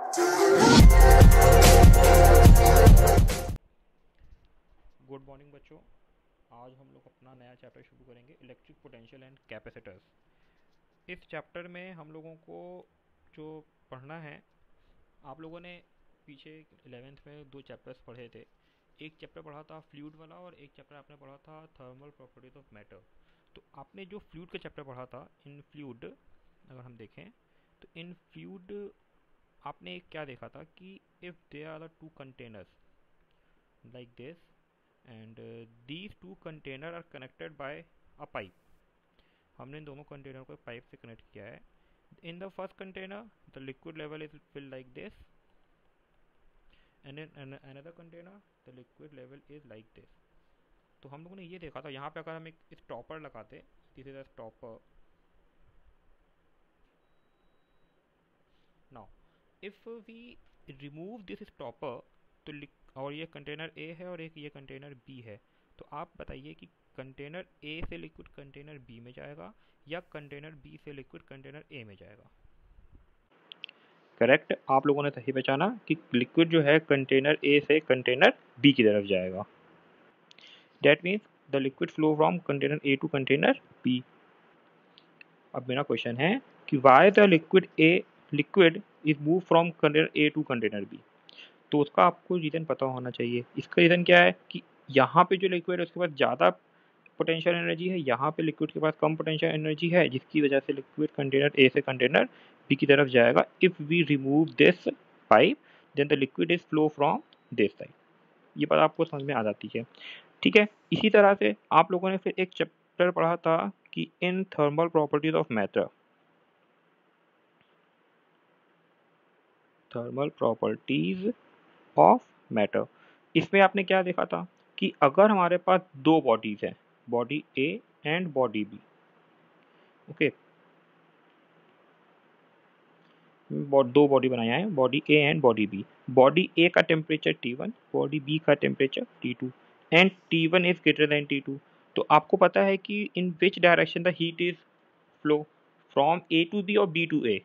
Good morning बच्चों। आज हम लोग अपना नया चैप्टर शुरू करेंगे, इलेक्ट्रिक पोटेंशियल एंड कैपेसिटर्स। इस चैप्टर में हम लोगों को जो पढ़ना है, आप लोगों ने पीछे 11th में दो चैप्टर्स पढ़े थे। एक चैप्टर पढ़ा था फ्लूइड वाला और एक चैप्टर आपने पढ़ा था थर्मल प्रॉपर्टीज ऑफ मैटर। तो आपने जो फ्लूइड का चैप्टर पढ़ा था, इन फ्लूइड अगर हम देखें तो इन फ्लूइड आपने क्या देखा था कि if they are the two containers like this and these two container are connected by a pipe। हमने इन दोनों कंटेनर को पाइप से कनेक्ट किया है। In the first container the liquid level is feel like this and in another container the liquid level is like this. तो हम लोगों ने ये देखा था, यहाँ पे अगर हम एक स्टॉपर लगाते, this is a stopper. Now if we remove this stopper तो और ये कंटेनर ए है और एक ये कंटेनर बी है, तो आप बताइए कि कंटेनर ए से लिक्विड कंटेनर बी में जाएगा या कंटेनर बी से लिक्विड कंटेनर ए में जाएगा। करेक्ट, आप लोगों ने सही पहचाना कि लिक्विड जो है कंटेनर ए से कंटेनर बी की तरफ जाएगा। That means the liquid flow from container A to container B. अब मेरा क्वेश्चन है कि why the liquid is move from container A to container B. तो उसका आपको रीज़न पता होना चाहिए। इसका रीज़न क्या है कि यहाँ पे जो लिक्विड है उसके पास ज़्यादा पोटेंशियल एनर्जी है, यहाँ पे लिक्विड के पास कम पोटेंशियल एनर्जी है, जिसकी वजह से लिक्विड कंटेनर ए से कंटेनर बी की तरफ जाएगा। If we remove this pipe then the liquid is flow from this side. ये बात आपको समझ में आ जाती है, ठीक है। इसी तरह से आप लोगों ने फिर एक चैप्टर पढ़ा था कि in thermal properties of matter, thermal properties of matter. इसमें आपने क्या देखा था कि अगर हमारे पास दो बॉडीज हैं, body A and body B, okay, दो बॉडी बनाया है, body A and body B. Body A का टेम्परेचर T1, बॉडी बी का temperature T2 and T1 is greater than T2। तो आपको पता है कि in which direction the heat is flow, from A to B और B to A.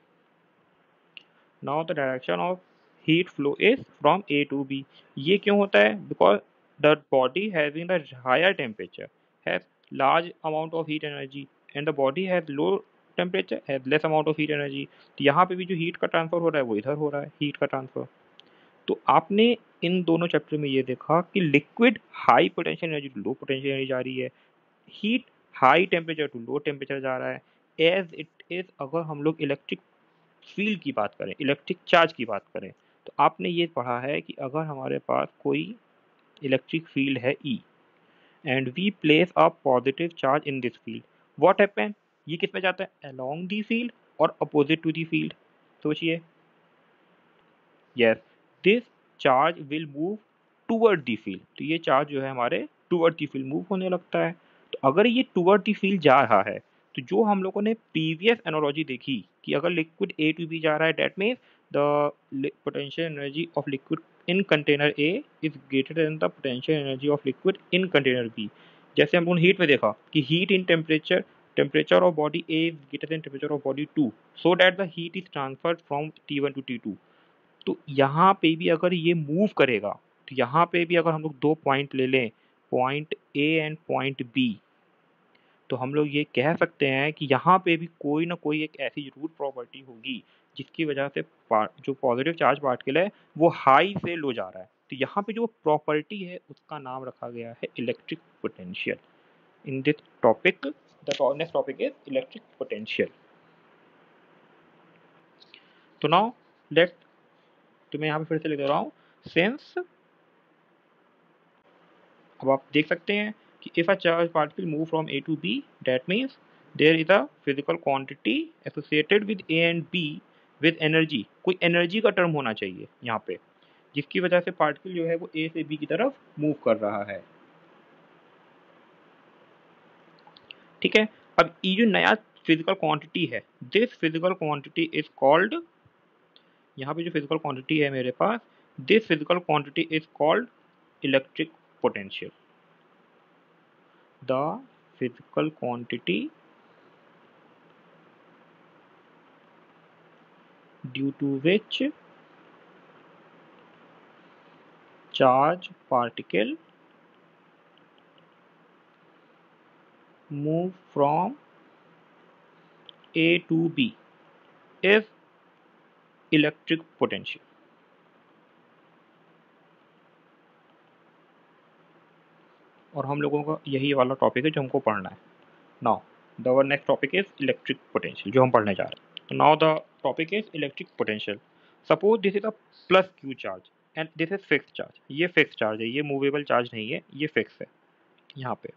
Now the direction of heat flow is from A to B। ये क्यों होता है? Because the body having the higher temperature has large amount of heat energy and the body has low temperature has less amount of heat energy। तो यहाँ पे भी जो heat का ट्रांसफर हो रहा है वो इधर हो रहा है, हीट का ट्रांसफर। तो आपने इन दोनों चैप्टर में ये देखा कि liquid high potential energy to low potential energy जा रही है, heat high temperature to low temperature जा रहा है। एज इट इज अगर हम लोग इलेक्ट्रिक फील्ड की बात करें, इलेक्ट्रिक चार्ज की बात करें, तो आपने ये पढ़ा है कि अगर हमारे पास कोई इलेक्ट्रिक फील्ड है E and we place a positive charge in this field, what happen, ये किस में जाता है? अलोंग दी फील्ड और अपोजिट टू दी फील्ड। सोचिए, yes, this charge will move toward the field. तो ये चार्ज जो है हमारे टूवर्ड दी फील्ड मूव होने लगता है। तो अगर ये टूवर्ड दी फील्ड जा रहा है तो जो हम लोगों ने प्रीवियस एनालॉजी देखी कि अगर लिक्विड ए टू बी जा रहा है, that means the potential energy of liquid in container A is greater than the potential energy of liquid in container B. जैसे हम लोगों ने हीट में देखा कि heat in temperature of body A is greater than temperature of body 2, so that the heat is transferred from T1 to T2। तो यहाँ पे भी अगर ये मूव करेगा, तो यहाँ पे भी अगर हम लोग दो पॉइंट ले लें, point A and point B, तो हम लोग ये कह सकते हैं कि यहाँ पे भी कोई ना कोई एक ऐसी जरूर प्रॉपर्टी होगी जिसकी वजह से जो पॉजिटिव चार्ज पार्टिकल है वो हाई से लो जा रहा है। तो यहाँ पे जो प्रॉपर्टी है उसका नाम रखा गया है electric potential. In this topic the next topic is electric potential. तो नाउ लेट, तो मैं यहाँ पे फिर से लिख दे रहा हूँ, सिंस, अब आप देख सकते हैं कि if a charge particle move from A to B, that means there is a physical quantity associated with A and B with energy. कोई एनर्जी का टर्म होना चाहिए यहाँ पे, जिसकी वजह से पार्टिकल जो है वो ए से बी की तरफ मूव कर रहा है, ठीक है। अब ये जो नया फिजिकल क्वांटिटी है, this physical quantity is called, यहाँ पे जो फिजिकल क्वांटिटी है मेरे पास, this physical quantity is called electric potential. The physical quantity due to which charge particle move from A to B is electric potential. और हम लोगों का यही वाला टॉपिक है जो हमको पढ़ना है. Now the next topic is electric potential जो हम पढ़ने जा रहे हैं. तो now the topic is electric potential. Suppose this is a plus Q charge and this is fix charge. ये फिक्स चार्ज है, ये मूवेबल चार्ज नहीं है, ये फिक्स है यहाँ पे.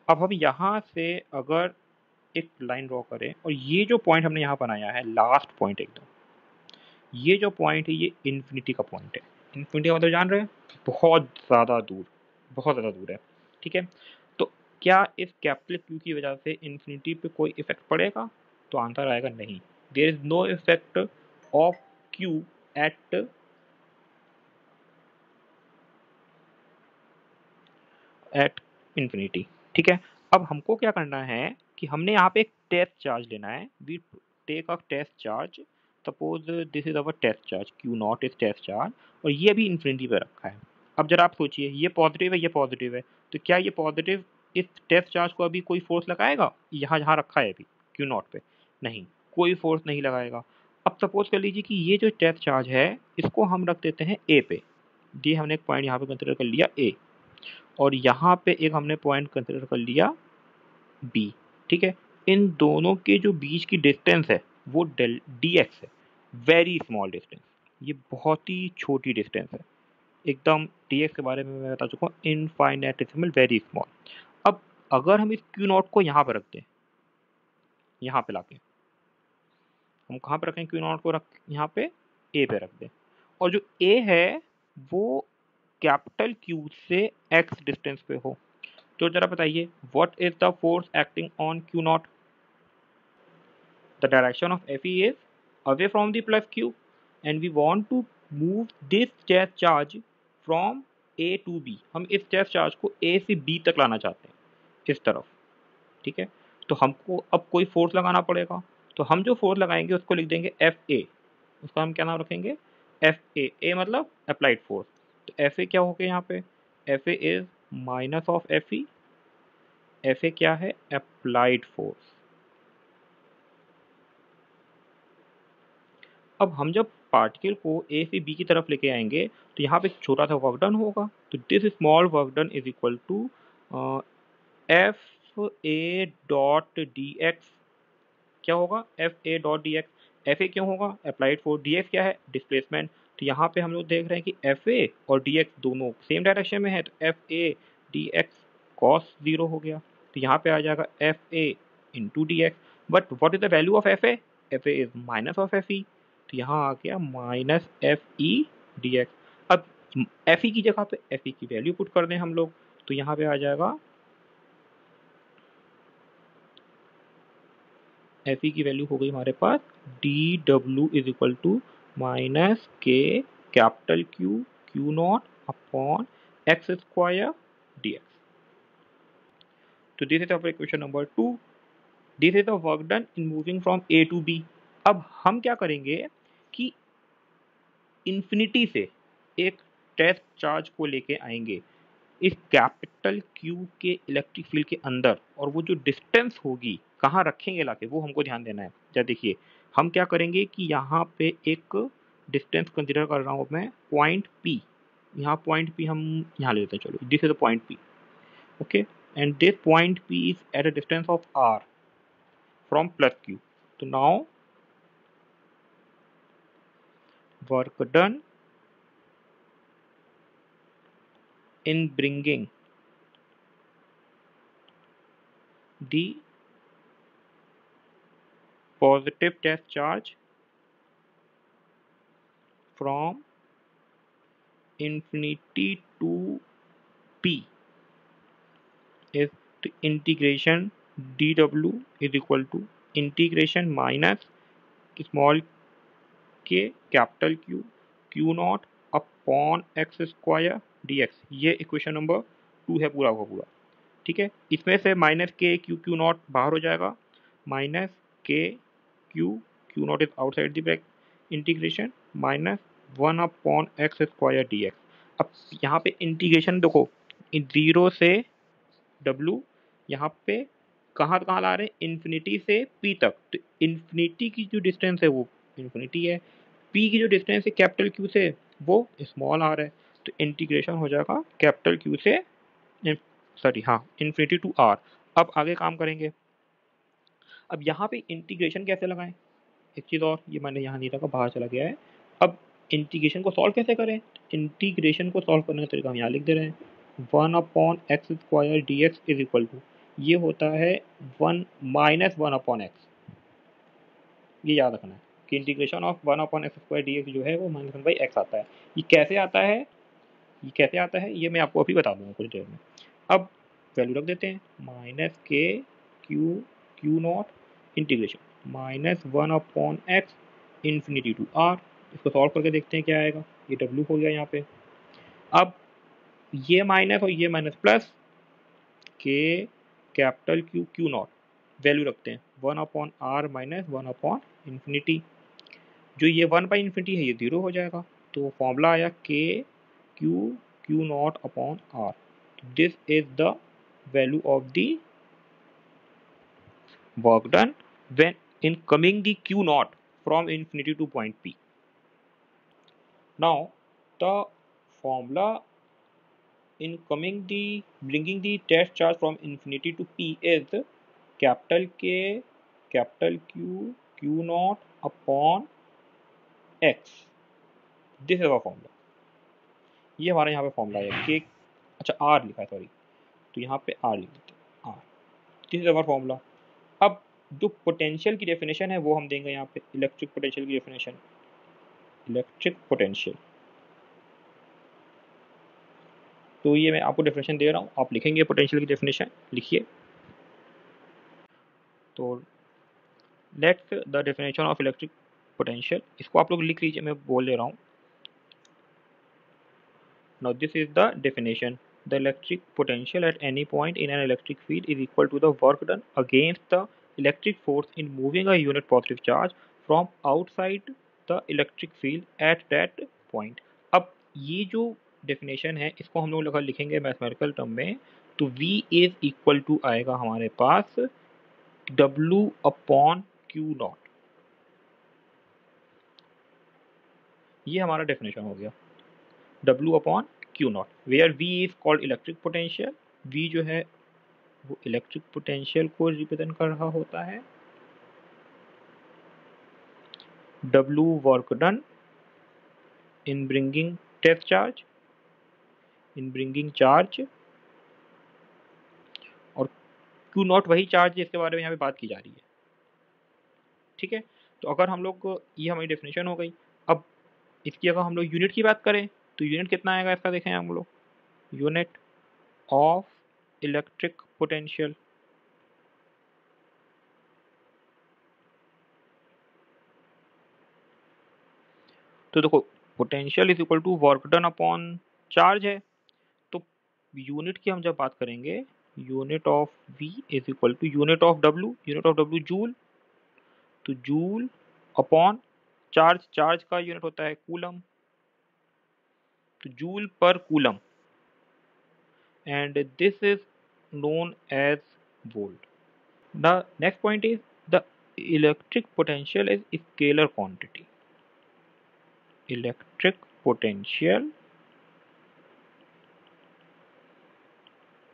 अब हम यहाँ से अगर एक लाइन ड्रॉ करें और ये जो पॉइंट हमने यहाँ बनाया है लास्ट पॉइंट एकदम, ये जो पॉइंट है ये इन्फिनिटी का पॉइंट है. इन्फिनिटी का मतलब जान रहे हैं, बहुत ज़्यादा दूर, बहुत ज़्यादा दूर है. ठीक है, तो क्या इस कैपिटल क्यू की वजह से इन्फिनिटी पे कोई इफेक्ट पड़ेगा? तो आंसर आएगा नहीं. There is no effect of Q at infinity. ठीक है, अब हमको क्या करना है कि हमने यहाँ पे एक टेस्ट चार्ज लेना है. We take a test charge. Suppose this is our test charge, Q naught is test charge, और ये अभी इन्फिनिटी पे रखा है. अब जरा आप सोचिए, ये पॉजिटिव है, ये पॉजिटिव है, तो क्या ये पॉजिटिव इस टेस्ट चार्ज को अभी कोई फोर्स लगाएगा? यहाँ जहाँ रखा है अभी क्यू नॉट पे, नहीं, कोई फोर्स नहीं लगाएगा. अब सपोज कर लीजिए कि ये जो टेस्ट चार्ज है इसको हम रख देते हैं ए पे. ये हमने एक पॉइंट यहाँ पे कंसिडर कर लिया ए, और यहाँ पे एक हमने पॉइंट कंसिडर कर लिया बी. ठीक है, इन दोनों के जो बीच की डिस्टेंस है वो डी एक्स है, वेरी स्मॉल डिस्टेंस. ये बहुत ही छोटी डिस्टेंस है एकदम. डी एक्स के बारे में मैं बता चुका हूँ, इनफाइनेटिसिमल, वेरी स्मॉल. अब अगर हम इस क्यू नॉट को यहाँ पे रखते हैं, यहाँ पे लाके हम कहाँ पे रखें क्यू नॉट को? रख यहाँ पे ए पे रख दें, और जो ए है वो कैपिटल क्यू से एक्स डिस्टेंस पे हो. तो जरा बताइए, what is the force acting on Q naught? The direction of F E is away from the plus Q, and we want to move this test charge from A to B. हम इस test charge को ए से B तक लाना चाहते हैं, इस तरफ. ठीक है, तो हमको अब कोई फोर्स लगाना पड़ेगा. तो हम जो फोर्स लगाएंगे उसको लिख देंगे एफ ए. उसका हम क्या नाम रखेंगे? F A. ए मतलब अप्लाइड फोर्स. तो एफ ए क्या हो गया यहाँ पे? F A is minus of F E. F A क्या है? Applied force. अब हम जब पार्टिकल को ए से बी की तरफ लेके आएंगे तो यहाँ पे एक छोटा सा वर्क डन होगा. तो this small work done is equal to F A dot D X. क्या होगा? F A dot D X. F A क्यों होगा? Applied force. डी एक्स क्या है? डिस्प्लेसमेंट. तो यहाँ पे हम लोग देख रहे हैं कि एफ ए और डी एक्स दोनों सेम डायरेक्शन में है, तो F A D x cos zero हो गया. तो यहाँ पे आ जाएगा F A into D x. But what is the value of F A? F A is minus of F ई. तो यहाँ आ गया minus F E D x. अब एफ ई की जगह पे एफ ई की वैल्यू पुट कर दें हम लोग, तो यहाँ पे आ जाएगा एफ ई की वैल्यू हो गई हमारे पास D W is equal to minus K capital Q Q naught upon X square D X. तो this is our equation number 2. This is the work done in moving from A to B. अब हम क्या करेंगे कि infinity से एक test charge को लेके आएंगे इस कैपिटल क्यू के इलेक्ट्रिक फील्ड के अंदर, और वो जो डिस्टेंस होगी कहाँ रखेंगे लाके, वो हमको ध्यान देना है. जरा देखिए, हम क्या करेंगे कि यहाँ पे एक डिस्टेंस कंसिडर कर रहा हूँ मैं, पॉइंट पी. यहाँ पॉइंट पी हम यहाँ ले लेते हैं. चलो, this is the point P. Okay, and this point P is at a distance of R from plus Q. तो now work done in bringing the positive test charge from infinity to p is the integration dw is equal to integration minus small k capital Q q naught upon X square D x. ये equation number 2 है पूरा का पूरा. ठीक है, इसमें से minus K Q Q not बाहर हो जाएगा, minus K Q Q naught is outside the bracket, integration minus 1 upon X square D x. अब यहाँ पे इंटीग्रेशन देखो, 0 से W, यहाँ पे कहाँ कहाँ ला रहे हैं, इन्फिनिटी से P तक। तो इन्फिनिटी की जो डिस्टेंस है वो इन्फिनिटी है, P की जो डिस्टेंस है कैपिटल Q से वो स्मॉल r है। तो इंटीग्रेशन हो जाएगा कैपिटल Q से सॉरी हाँ इन्फिनिटी टू r। अब आगे काम करेंगे। अब यहाँ पे इंटीग्रेशन कैसे लगाएं, एक चीज़ और, ये मैंने यहाँ नहीं रखा, बाहर चला गया है। अब इंटीग्रेशन को सॉल्व कैसे करें, इंटीग्रेशन को सॉल्व करने का तरीका हम यहाँ लिख दे रहे हैं, 1/x² dx is equal to, ये होता है 1 माइनस 1/x। ये याद रखना है कि इंटीग्रेशन ऑफ 1/x² dx जो है वो -1/x आता है। ये कैसे आता है, ये कैसे आता है ये मैं आपको अभी बता दूंगा कुछ देर में। अब वैल्यू रख देते हैं, minus K Q naught integration -1/x infinity to r। इसको सॉल्व करके देखते हैं क्या आएगा, ये w हो गया यहाँ पे। अब ये माइनस और ये माइनस प्लस के कैपिटल क्यू नॉट, वैल्यू रखते हैं 1/r माइनस 1/इन्फिनिटी। जो ये 1/इन्फिनिटी है ये 0 हो जाएगा। तो फॉर्मूला आया K Q naught upon R. This is the value of the work done when in coming the q naught from infinity to point P. Now the formula in coming the bringing the test charge from infinity to P is capital K capital Q naught upon x। This is a formula, ये हमारा यहाँ पे formula है के, अच्छा are लिखा है sorry, तो यहाँ पे आर लिख देते हैं R. This is our formula. अब जो पोटेंशियल की डेफिनेशन है वो हम देंगे यहाँ पे, इलेक्ट्रिक पोटेंशियल की डेफिनेशन, इलेक्ट्रिक पोटेंशियल। तो ये मैं आपको डेफिनेशन दे रहा हूँ, आप लिखेंगे पोटेंशियल की डेफिनेशन, लिखिए। तो let's the definition of electric potential, इसको आप लोग लिख लीजिए, मैं बोल दे रहा हूँ। Now this is the definition, the electric potential at any point in an electric field is equal to the work done against the electric force in moving a unit positive charge from outside the electric field at that point। अब ये जो definition है इसको हम लोग लिखेंगे mathematical term में, तो V इज इक्वल टू आएगा हमारे पास W अपॉन क्यू नॉट। ये हमारा डेफिनेशन हो गया, W upon Q naught, where V is called electric potential. V जो है वो इलेक्ट्रिक पोटेंशियल को रिप्रेजेंट कर रहा होता है, W work done in bringing test charge, in bringing charge, और Q नॉट वही चार्ज जिसके बारे में यहाँ पे बात की जा रही है। ठीक है, तो अगर हम लोग, ये हमारी डेफिनेशन हो गई। अब इसकी अगर हम लोग यूनिट की बात करें तो यूनिट कितना आएगा इसका, देखें हम लोग, यूनिट ऑफ इलेक्ट्रिक पोटेंशियल। तो देखो potential is equal to work done upon charge है, तो यूनिट की हम जब बात करेंगे, unit of V is equal to unit of W, unit of W joule, तो जूल अपॉन चार्ज, चार्ज का यूनिट होता है कूलम, तो जूल पर coulomb, and this is known as volt. The next point is the electric potential is scalar quantity, electric potential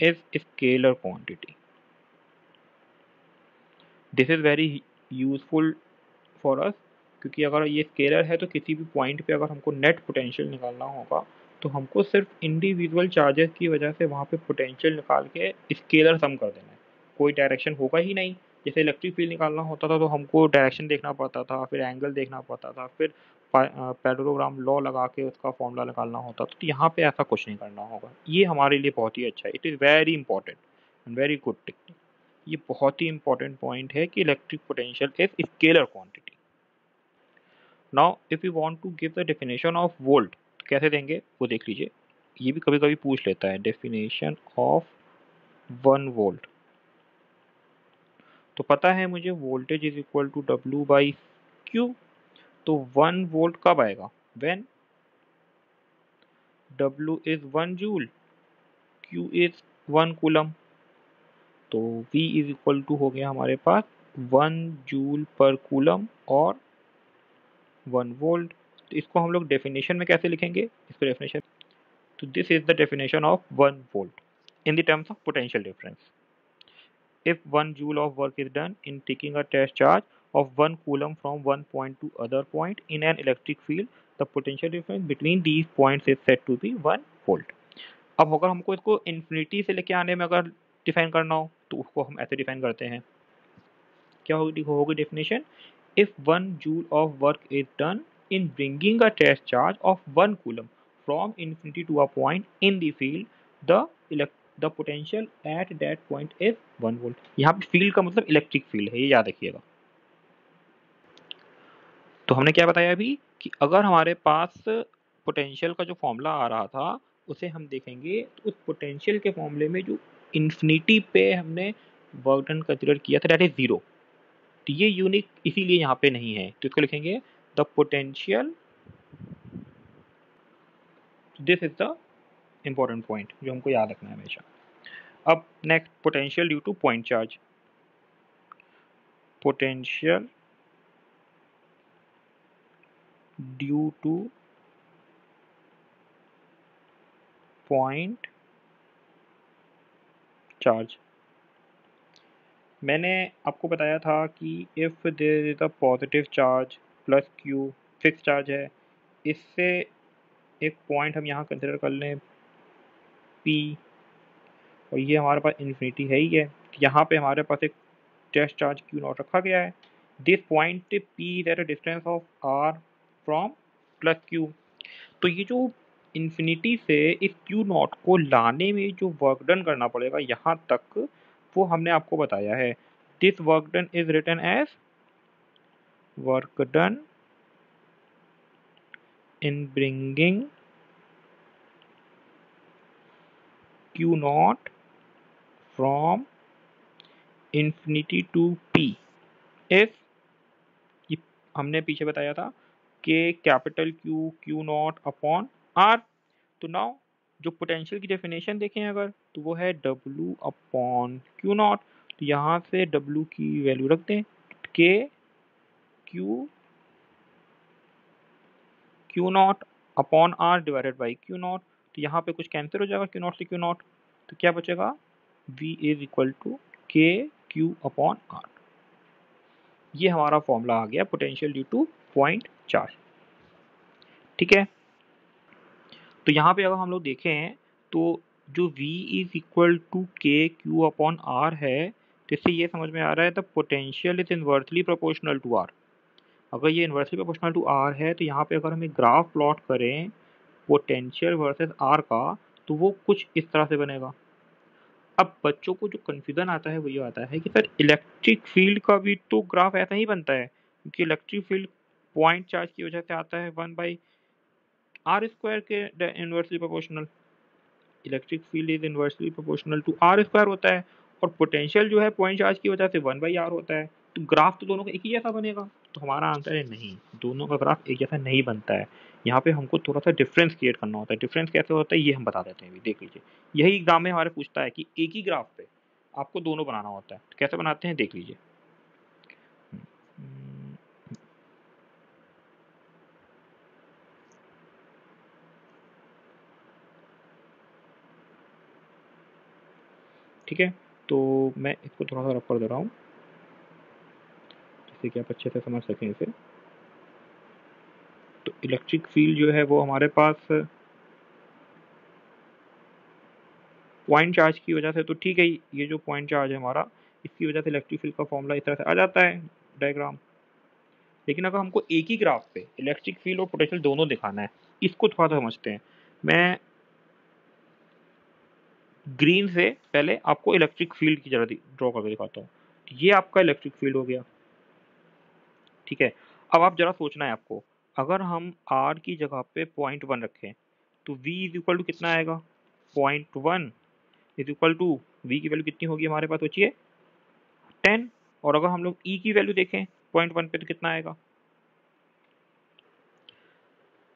is scalar quantity। This is very useful for us, क्योंकि अगर ये scalar है तो किसी भी point पे अगर हमको नेट पोटेंशियल निकालना होगा तो हमको सिर्फ इंडिविजुअल चार्जेस की वजह से वहाँ पे पोटेंशियल निकाल के स्केलर सम कर देना है, कोई डायरेक्शन होगा ही नहीं। जैसे इलेक्ट्रिक फील्ड निकालना होता था तो हमको डायरेक्शन देखना पड़ता था, फिर एंगल देखना पड़ता था, फिर पैरेललोग्राम लॉ लगा के उसका फॉर्मूला निकालना होता था। तो यहाँ पे ऐसा कुछ नहीं करना होगा, ये हमारे लिए बहुत ही अच्छा है, it is very important and very good technique. ये बहुत ही इंपॉर्टेंट पॉइंट है कि electric potential is scalar quantity. Now if you want to give the definition of volt, तो कैसे देंगे वो देख लीजिए, ये भी कभी कभी पूछ लेता है, डेफिनेशन ऑफ 1 वोल्ट। तो पता है मुझे voltage is equal to W by Q, तो 1 वोल्ट कब आएगा, when W is 1 joule, Q is 1 coulomb, तो V इज इक्वल टू हो गया हमारे पास 1 जूल पर कूलम और 1 वोल्ट। तो इसको हम लोग डेफिनेशन में कैसे लिखेंगे, इसको डेफिनेशन, तो this is the definition of 1 volt in the terms of potential difference. If 1 joule of work is done in taking a test charge of 1 coulomb from one point to other point in an electric field, the potential difference between these points is said to be 1 volt. अब अगर हमको इसको infinity से लेके आने में अगर define करना हो तो उसको हम ऐसे डिफाइन करते हैं, क्या होगी definition, if 1 joule of work is done in bringing a test charge of 1 coulomb from infinity to a point in the field, the the potential at that point is 1 volt. यहाँ पे field का मतलब electric field है, ये याद रखिएगा। तो हमने क्या बताया अभी कि अगर हमारे पास पोटेंशियल का जो फॉर्मूला आ रहा था उसे हम देखेंगे तो उस पोटेंशियल के फॉर्मूले में जो इन्फिनिटी पे हमने वर्क डन कंसीडर किया था दैट इज 0, तो ये यूनिक इसीलिए यहाँ पे नहीं है, तो इसको लिखेंगे the potential, this is the important point जो हमको याद रखना है हमेशा। अब next, potential due to point charge, potential due to point charge. मैंने आपको बताया था कि if there is a positive charge plus Q, fix charge है, इससे एक पॉइंट हम यहाँ कंसिडर कर लें P, और ये हमारे पास इन्फिनिटी है ही है, यहाँ पे हमारे पास एक टेस्ट चार्ज Q नॉट रखा गया है। This point P is at a distance of R from plus Q। तो ये जो इन्फिनिटी से इस Q नॉट को लाने में जो वर्क डन करना पड़ेगा यहाँ तक, वो हमने आपको बताया है। This work done is written as work done in bringing Q naught from infinity to P if, हमने पीछे बताया था कि capital Q naught upon R। तो नाउ जो पोटेंशियल की डेफिनेशन देखें अगर, तो वो है W अपॉन Q नॉट, तो यहाँ से W की वैल्यू रख दें के Q naught upon R divided by Q not, तो यहाँ पे कुछ कैंसिल हो जाएगा Q नॉट से Q नॉट, तो क्या बचेगा V इज इक्वल टू के Q अपॉन R। ये हमारा फॉर्मूला आ गया potential due to point charge. ठीक है, तो यहाँ पे अगर हम लोग देखें तो जो V इज इक्वल टू के Q अपॉन R है, तो इससे ये समझ में आ रहा है the potential is inversely proportional to R। अगर ये इनवर्सली प्रोपोर्शनल टू R है तो यहाँ पे अगर हम एक ग्राफ प्लॉट करें पोटेंशियल वर्सेस R का, तो वो कुछ इस तरह से बनेगा। अब बच्चों को जो कंफ्यूजन आता है वो ये आता है कि सर इलेक्ट्रिक फील्ड का भी तो ग्राफ ऐसा ही बनता है, क्योंकि इलेक्ट्रिक फील्ड पॉइंट चार्ज की वजह से आता है 1/r² के inversely proportional, electric field is inversely proportional to R² होता है, और पोटेंशियल जो है पॉइंट चार्ज की वजह से 1/r होता है, तो ग्राफ तो दोनों का एक ही जैसा बनेगा। तो हमारा आंसर है नहीं, दोनों का ग्राफ एक जैसा नहीं बनता है। यहाँ पे हमको थोड़ा सा डिफरेंस क्रिएट करना होता है। डिफरेंस कैसे होता है ये हम बता देते हैं, अभी देख लीजिए। यही एग्जाम में हमारे पूछता है कि एक ही ग्राफ पे आपको दोनों बनाना होता है, तो कैसे बनाते हैं देख लीजिए। ठीक है, तो मैं इसको थोड़ा सा रफ कर दे रहा हूँ जिससे कि आप अच्छे से समझ सकें इसे। तो इलेक्ट्रिक फील्ड जो है वो हमारे पास पॉइंट चार्ज की वजह से, तो ठीक है, ये जो पॉइंट चार्ज है हमारा, इसकी वजह से इलेक्ट्रिक फील्ड का फॉर्मूला इस तरह से आ जाता है डायग्राम। लेकिन अगर हमको एक ही ग्राफ पे इलेक्ट्रिक फील्ड और पोटेंशियल दोनों दिखाना है, इसको थोड़ा सा समझते हैं। मैं ग्रीन से पहले आपको इलेक्ट्रिक फील्ड की जरा ड्रॉ करके दिखाता हूँ। ये आपका इलेक्ट्रिक फील्ड हो गया, ठीक है। अब आप जरा सोचना है आपको, अगर हम R की जगह पे 0.1 रखें तो V इज इक्वल टू कितना आएगा, 0.1 इज इक्वल टू V की वैल्यू कितनी होगी हमारे पास, सोचिए 10। और अगर हम लोग E की वैल्यू देखें 0.1 पे तो कितना आएगा,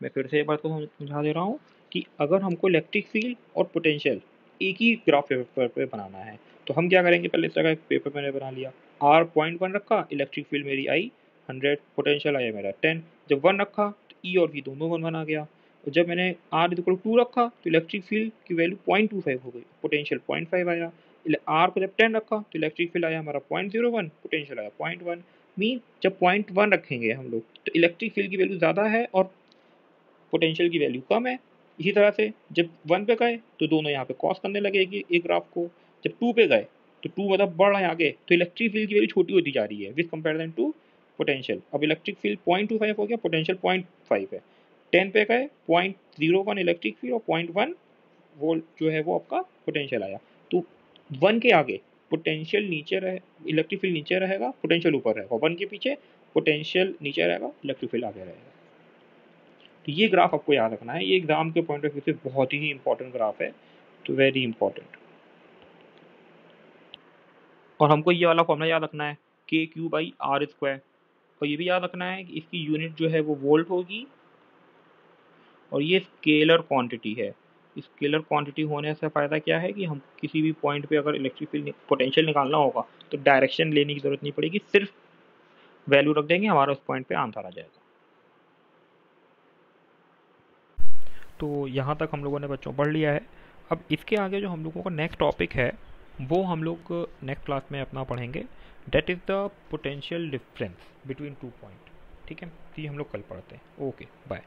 मैं फिर से एक बार को समझा दे रहा हूँ कि अगर हमको इलेक्ट्रिक फील्ड और पोटेंशियल एक ही ग्राफ पेपर पे बनाना है तो हम क्या करेंगे, पहले इस तरह एक पेपर मैंने बना लिया, r 0.1 रखा, इलेक्ट्रिक फील्ड मेरी आई 100, पोटेंशियल आया मेरा 10। जब 1 रखा तो ई और वी दोनों 1 आ गया, और जब मैंने r इक्वल 2 रखा तो इलेक्ट्रिक फील्ड की वैल्यू 0.25 हो गई, पोटेंशियल 0.5 आया। r को जब 10 रखा तो इलेक्ट्रिक फील्ड आया हमारा 0.01, पोटेंशियल आया 0.1। मीन जब 0.1 रखेंगे हम लोग तो इलेक्ट्रिक फील्ड की वैल्यू ज़्यादा है और पोटेंशियल की वैल्यू कम है। इसी तरह से जब 1 पे गए तो दोनों यहाँ पे क्रॉस करने लगेगी एक ग्राफ को, जब 2 पे गए तो 2 मतलब बढ़ रहा है आगे, तो इलेक्ट्रिक फील्ड की वैल्यू छोटी होती जा रही है विद कंपेरिजन टू पोटेंशियल। अब इलेक्ट्रिक फील्ड 0.25 हो गया, पोटेंशियल 0.5 है। 10 पे गए 0.01 इलेक्ट्रिक फील्ड और 0.1 वोल्ट जो है वो आपका पोटेंशियल आया। तो 1 के आगे पोटेंशियल नीचे रहे, इलेक्ट्रिक फील्ड नीचे रहेगा, पोटेंशियल ऊपर रहेगा। 1 के पीछे पोटेंशियल नीचे रहेगा, इलेक्ट्रिक फील्ड आगे रहेगा। तो ये ग्राफ आपको याद रखना है, ये एग्जाम के पॉइंट ऑफ व्यू से बहुत ही इंपॉर्टेंट ग्राफ है, तो वेरी इंपॉर्टेंट। और हमको ये वाला फॉर्मूला याद रखना है के क्यू बाई आर स्क्वायर, और ये भी याद रखना है कि इसकी यूनिट जो है वो वोल्ट होगी, और ये स्केलर क्वांटिटी है। स्केलर क्वांटिटी होने से फ़ायदा क्या है कि हम किसी भी पॉइंट पे अगर इलेक्ट्रिक फील्ड पोटेंशियल निकालना होगा तो डायरेक्शन लेने की ज़रूरत नहीं पड़ेगी, सिर्फ वैल्यू रख देंगे, हमारा उस पॉइंट पे आंसर आ जाएगा। तो यहाँ तक हम लोगों ने बच्चों पढ़ लिया है। अब इसके आगे जो हम लोगों का नेक्स्ट टॉपिक है वो हम लोग नेक्स्ट क्लास में अपना पढ़ेंगे, that is the potential difference between 2 point. ठीक है, तो ये हम लोग कल पढ़ते हैं। Okay bye.